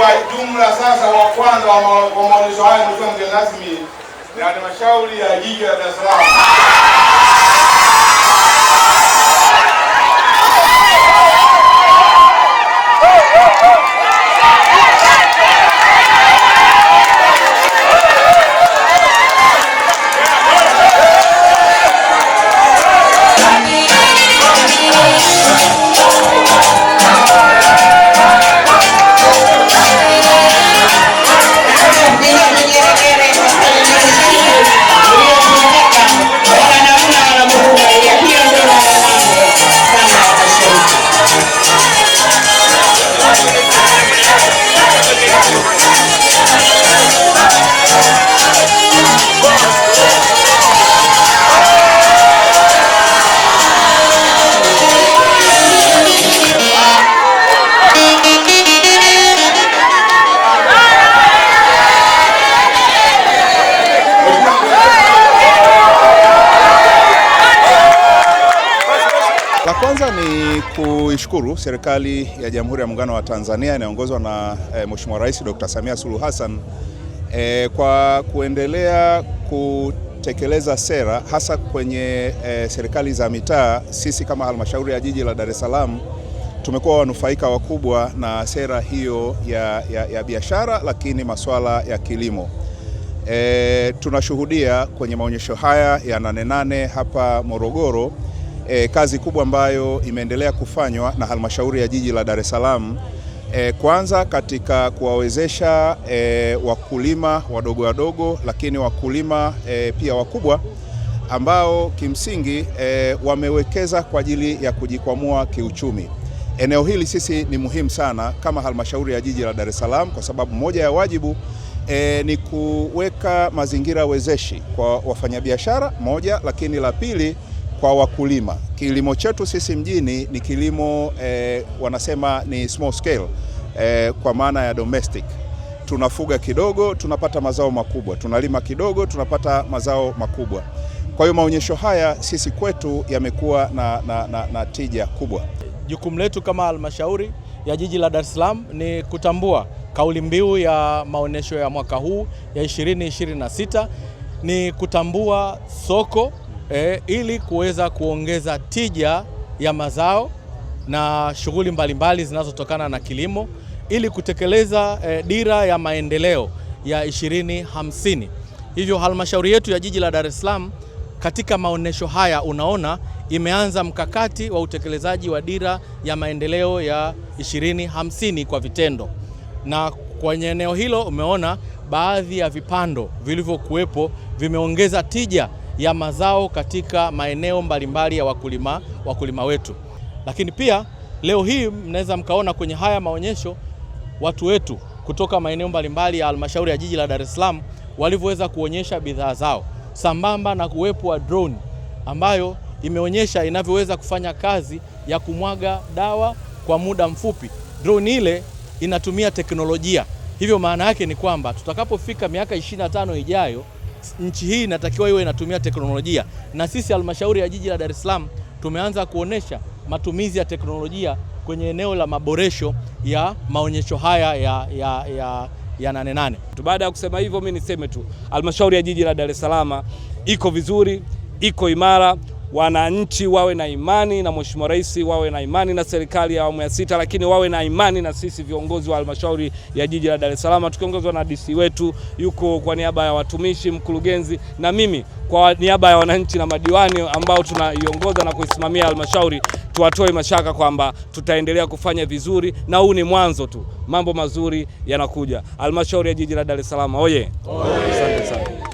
wa jumla sasa wa kwanza wa maonyesho haya, mheshimiwa mgeni rasmi, ni halmashauri ya jiji la Dar es Salaam. La kwanza ni kuishukuru serikali ya Jamhuri ya Muungano wa Tanzania inayoongozwa na Mheshimiwa Rais Dr. Samia Suluhu Hassan kwa kuendelea kutekeleza sera hasa kwenye serikali za mitaa. Sisi kama halmashauri ya jiji la Dar es Salaam tumekuwa wanufaika wakubwa na sera hiyo ya biashara, lakini masuala ya kilimo. Tunashuhudia kwenye maonyesho haya ya Nane Nane hapa Morogoro kazi kubwa ambayo imeendelea kufanywa na halmashauri ya jiji la Dar es Salaam, kwanza katika kuwawezesha wakulima wadogo, lakini wakulima pia wakubwa ambao kimsingi wamewekeza kwa ajili ya kujikwamua kiuchumi. Eneo hili sisi ni muhimu sana kama halmashauri ya jiji la Dar es Salaam, kwa sababu moja ya wajibu ni kuweka mazingira wezeshi kwa wafanyabiashara moja, lakini la pili kwa wakulima. Kilimo chetu sisi mjini ni kilimo wanasema ni small scale, kwa maana ya domestic. Tunafuga kidogo, tunapata mazao makubwa. Tunalima kidogo, tunapata mazao makubwa. Kwa hiyo maonyesho haya sisi kwetu yamekuwa na tija kubwa. Jukumu letu kama halmashauri ya jiji la Dar es Salaam ni kutambua kauli mbiu ya maonyesho ya mwaka huu ya 2026 ni kutambua soko ili kuweza kuongeza tija ya mazao na shughuli mbalimbali zinazotokana na kilimo, ili kutekeleza dira ya maendeleo ya 2050. Hivyo halmashauri yetu ya jiji la Dar es Salaam katika maonesho haya unaona imeanza mkakati wa utekelezaji wa dira ya maendeleo ya 2050 kwa vitendo. Na kwenye eneo hilo umeona baadhi ya vipando vilivyokuwepo vimeongeza tija ya mazao katika maeneo mbalimbali ya wakulima wetu. Lakini pia leo hii mnaweza mkaona kwenye haya maonyesho watu wetu kutoka maeneo mbalimbali ya halmashauri ya jiji la Dar es Salaam walivyoweza kuonyesha bidhaa zao, sambamba na kuwepo wa drone ambayo imeonyesha inavyoweza kufanya kazi ya kumwaga dawa kwa muda mfupi. Drone ile inatumia teknolojia. Hivyo maana yake ni kwamba tutakapofika miaka 25 ijayo, nchi hii inatakiwa iwe inatumia teknolojia, na sisi halmashauri ya jiji la Dar es Salaam tumeanza kuonesha matumizi ya teknolojia kwenye eneo la maboresho ya maonyesho haya ya Nane Nane. Baada ya kusema hivyo, mimi niseme tu halmashauri ya jiji la Dar es Salaam iko vizuri, iko imara. Wananchi wawe na imani na Mheshimiwa Rais, wawe na imani na serikali ya awamu ya 6, lakini wawe na imani na sisi viongozi wa halmashauri ya jiji la Dar es Salaam, tukiongozwa na DC wetu yuko kwa niaba ya watumishi, mkurugenzi, na mimi kwa niaba ya wananchi na madiwani ambao tunaiongoza na kuisimamia halmashauri. Tuwatoe mashaka kwamba tutaendelea kufanya vizuri, na huu ni mwanzo tu, mambo mazuri yanakuja. Halmashauri ya jiji la Dar es Salaam oye! Asante sana.